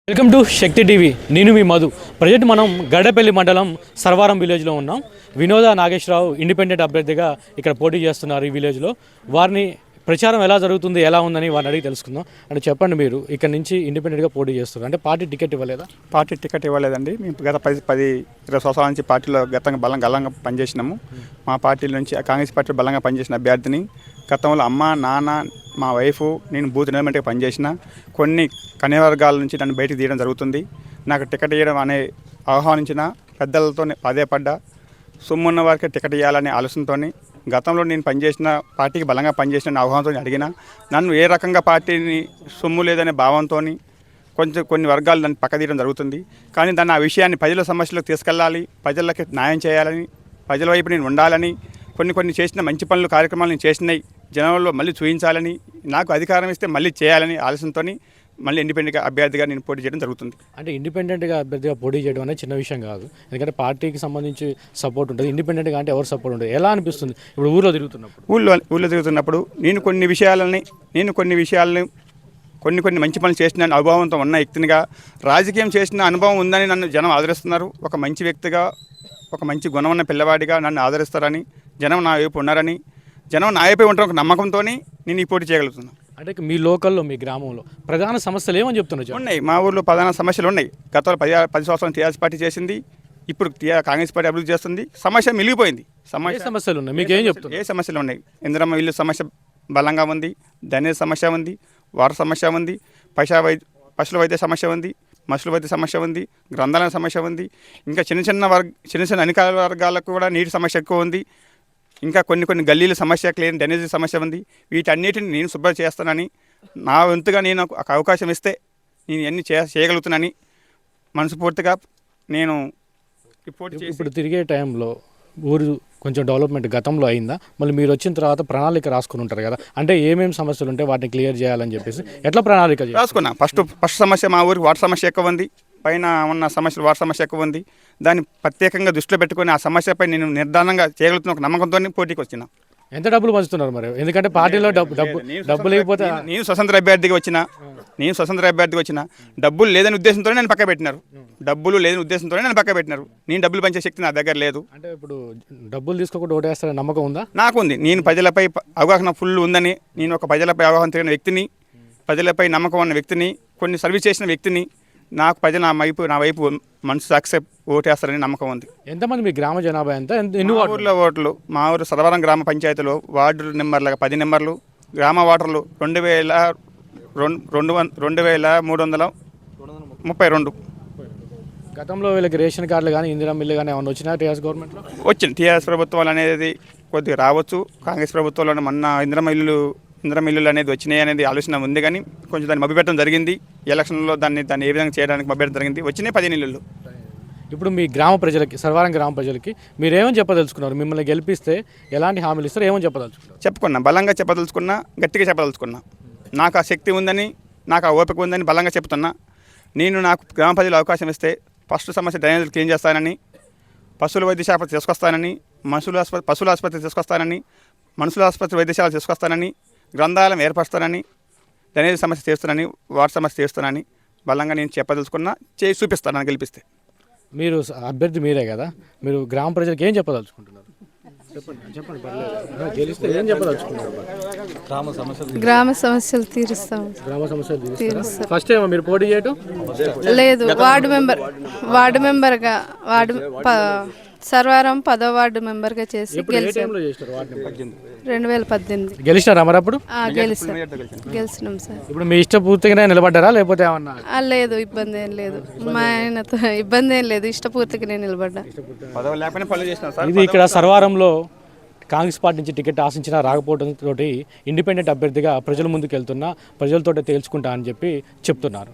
Welcome to Shakti TV. నేను మీ Madhu. Present మనం గడ్డపల్లి మండలం సర్వారం విలేజ్లో ఉన్నాం. వినోద నాగేశ్వరరావు ఇండిపెండెంట్ అభ్యర్థిగా ఇక్కడ పోటీ చేస్తున్నారు. ఈ విలేజ్లో వారిని ప్రచారం ఎలా జరుగుతుంది, ఎలా ఉందని వారిని అడిగి తెలుసుకుందాం. అంటే చెప్పండి, మీరు ఇక్కడ నుంచి ఇండిపెండెంట్గా పోటీ చేస్తున్నారు అంటే పార్టీ టికెట్ ఇవ్వలేదా? పార్టీ టికెట్ ఇవ్వలేదండి. మేము గత 10-20 సంవత్సరాల నుంచి పార్టీలో గతంగా బలంగా పనిచేసినాము. మా పార్టీ నుంచి కాంగ్రెస్ పార్టీలో బలంగా పనిచేసిన అభ్యర్థిని. గతంలో అమ్మ నాన్న మా వైఫ్ నేను బూత్ నిలబెట్టుగా పనిచేసిన. కొన్ని కన్యవర్గాల నుంచి నన్ను బయటికి తీయడం జరుగుతుంది. నాకు టికెట్ ఇవ్వడం అనే ఆహ్వానించిన పెద్దలతో పదే పడ్డా. సొమ్మున్న వారికి టికెట్ ఇవ్వాలనే ఆలోచనతో గతంలో నేను పనిచేసిన పార్టీకి బలంగా పనిచేసిన ఆహ్వానంతో అడిగిన. నన్ను ఏ రకంగా పార్టీని సొమ్ము లేదనే భావంతో కొన్ని వర్గాలు నన్ను పక్కదీయడం జరుగుతుంది. కానీ ఆ విషయాన్ని ప్రజల సమస్యలకు తీసుకెళ్ళాలి, ప్రజలకి న్యాయం చేయాలని, ప్రజల వైపు నేను ఉండాలని, కొన్ని చేసిన మంచి పనులు కార్యక్రమాలు నేను చేసినాయి జనంలో మళ్ళీ చూపించాలని, నాకు అధికారం ఇస్తే మళ్ళీ చేయాలని ఆలోచనతో మళ్ళీ ఇండిపెండెంట్గా అభ్యర్థిగా నేను పోటీ చేయడం జరుగుతుంది. అంటే ఇండిపెండెంట్గా అభ్యర్థిగా పోటీ చేయడం అనేది చిన్న విషయం కాదు. ఎందుకంటే పార్టీకి సంబంధించి సపోర్ట్ ఉంటుంది. ఇండిపెండెంట్గా అంటే ఎవరు సపోర్ట్ ఉంటుంది, ఎలా అనిపిస్తుంది ఇప్పుడు ఊళ్ళో తిరుగుతున్నప్పుడు నేను కొన్ని విషయాలని కొన్ని మంచి పనులు చేసిన అనుభవంతో ఉన్న వ్యక్తినిగా, రాజకీయం చేసిన అనుభవం ఉందని నన్ను జనం ఆదరిస్తున్నారు. ఒక మంచి వ్యక్తిగా, ఒక మంచి గుణం ఉన్న పిల్లవాడిగా నన్ను ఆదరిస్తారని, జనం నా వైపు ఉన్నారని, జనం నా వైపు ఉంటారు ఒక నమ్మకంతో నేను ఈ పోటీ చేయగలుగుతున్నాను. అంటే మీ లోకల్లో, మీ గ్రామంలో ప్రధాన సమస్యలు ఏమని చెప్తున్నారు? ఉన్నాయి, మా ఊళ్ళో ప్రధాన సమస్యలు ఉన్నాయి. గతంలో 10 సంవత్సరాలు టీఆర్ఎస్ పార్టీ చేసింది, ఇప్పుడు కాంగ్రెస్ పార్టీ అభివృద్ధి చేస్తుంది. సమస్య మిలిగిపోయింది. సమస్యలు ఉన్నాయి, మీకు ఏం చెప్తున్నారు? ఏ సమస్యలు ఉన్నాయి? ఇందిరమ్మ ఇల్లు సమస్య బలంగా ఉంది, ధనేజ్ సమస్య ఉంది, వాటర్ సమస్య ఉంది, పశువుల వైద్య సమస్య ఉంది, మనుషుల వైద్య సమస్య ఉంది, గ్రంథాలయ సమస్య ఉంది. ఇంకా చిన్న అధికార వర్గాలకు కూడా నీటి సమస్య ఎక్కువ ఉంది. ఇంకా కొన్ని గల్లీల సమస్య, క్లీన్ డ్రైనేజ్ సమస్య ఉంది. వీటన్నిటిని నేను శుభ్రం చేస్తానని, నా వంతుగా నేను ఒక అవకాశం ఇస్తే నేను ఇవన్నీ చేయగలుగుతున్నానని మనస్ఫూర్తిగా నేను ఇప్పుడు తిరిగే టైంలో ఊరు కొంచెం డెవలప్మెంట్ గతంలో అయిందా? మళ్ళీ మీరు వచ్చిన తర్వాత ప్రణాళిక రాసుకుని ఉంటారు కదా, అంటే ఏమేమి సమస్యలు ఉంటే వాటిని క్లియర్ చేయాలని చెప్పేసి ఎట్లా ప్రణాళిక రాసుకున్నా? ఫస్ట్ సమస్య మా ఊరికి వాటర్ సమస్య ఎక్కువ ఉంది. పైన ఉన్న సమస్యలు వాటర్ సమస్య ఎక్కువ ఉంది. దాన్ని ప్రత్యేకంగా దృష్టిలో పెట్టుకొని ఆ సమస్యపై నేను నిర్ధారణంగా చేయగలుగుతున్న ఒక నమ్మకంతో పోటీకి వచ్చిన. ఎంత డబ్బులు పంచుతున్నారు మరి? ఎందుకంటే పార్టీలో డబ్బు లేకపోతే నేను స్వతంత్ర అభ్యర్థిగా వచ్చిన డబ్బులు లేదని ఉద్దేశంతోనే నన్ను పక్క పెట్టినారు. నేను డబ్బులు పంచే శక్తి నా దగ్గర లేదు. అంటే ఇప్పుడు డబ్బులు తీసుకోకుండా ఓటేస్తారని నమ్మకం ఉందా? నాకు ఉంది. నేను ప్రజలపై అవగాహన ఫుల్ ఉందని, నేను ఒక ప్రజలపై అవగాహన తిరిగిన వ్యక్తిని, ప్రజలపై నమ్మకం ఉన్న వ్యక్తిని, కొన్ని సర్వీస్ చేసిన వ్యక్తిని. నాకు ప్రజలు నా వైపు మనసు యాక్సెప్ట్ ఓటేస్తారని నమ్మకం ఉంది. ఎంతమంది మీ గ్రామ జనాభా ఎంత? ఊర్లో ఓట్లు మా ఊరు సర్వరం గ్రామ పంచాయతీలో వార్డు నెంబర్లు 10 నెంబర్లు, గ్రామ వాటర్లు 2332. గతంలో వీళ్ళకి రేషన్ కార్డులు కానీ ఇందిరా మిల్లు కానీ ఏమన్నా వచ్చినా టీఆర్ఎస్ గవర్నమెంట్లో? వచ్చింది. టీఆర్ఎస్ ప్రభుత్వాలు అనేది కొద్దిగా రావచ్చు. కాంగ్రెస్ ప్రభుత్వంలో మొన్న ఇందిరా మిల్లులు అనేది వచ్చినాయి అనేది ఆలోచన ఉంది, కానీ కొంచెం దాన్ని మభ్యపెట్టడం జరిగింది. ఎలక్షన్లో దాన్ని ఏ విధంగా చేయడానికి మభ్యపెట్టడం జరిగింది. వచ్చినాయి 10 ఇళ్ళు. ఇప్పుడు మీ గ్రామ ప్రజలకి, సర్వారం గ్రామ ప్రజలకి మీరేమని చెప్పదలుచుకున్నారు? మిమ్మల్ని గెలిపిస్తే ఎలాంటి హామీలు ఇస్తారు, ఏమని చెప్పదలుచుకున్నారు? చెప్పుకున్నా, బలంగా చెప్పదలుచుకున్నా, గట్టిగా చెప్పదలుచుకున్నా. నాకు ఆ శక్తి ఉందని, నాకు ఆ ఓపిక ఉందని బలంగా చెప్తున్నా. నాకు గ్రామ ప్రజలు అవకాశం ఇస్తే ఫస్ట్ సమస్య డ్రైనేజీలు క్లీన్ చేస్తానని, పశువుల వైద్యశాల తీసుకొస్తానని, పశువుల ఆసుపత్రి తీసుకొస్తానని, మనుషుల ఆసుపత్రి వైద్యశాల తీసుకొస్తానని, గ్రంథాలయం ఏర్పరుస్తానని, డ్రైనేజీ సమస్య తీస్తానని, వాటర్ సమస్య తీస్తానని బలంగా నేను చెప్పదలుచుకున్నా. చేసి చూపిస్తాను నన్ను గెలిపిస్తే. మీరు అభ్యర్థి మీరే కదా, మీరు గ్రామ ప్రజలకు ఏం చెప్పదలుచుకుంటున్నారు? గ్రామ సమస్యలు తీరుస్తాం. ఫస్ట్ ఏమో మీరు పోటీ చేయటం లేదు, వార్డు మెంబర్గా సర్వారం 10వ వార్డు మెంబర్గా చేసి 2018 గెలిచినారా మరి? అప్పుడు గెలిచినాం సార్. ఇప్పుడు మీ ఇష్టపూర్తిగానే నిలబడ్డారా లేకపోతే ఏమన్నా? లేదు, ఇబ్బంది ఏం లేదు. మా ఆయనతో ఇబ్బంది ఏం లేదు, ఇష్టపూర్తిగానే నిలబడ్డా. ఇది ఇక్కడ సర్వారంలో కాంగ్రెస్ పార్టీ నుంచి టికెట్ ఆశించినా రాకపోవడంతో ఇండిపెండెంట్ అభ్యర్థిగా ప్రజల ముందుకు వెళ్తున్నా, ప్రజలతో తేల్చుకుంటా అని చెప్పి చెప్తున్నారు.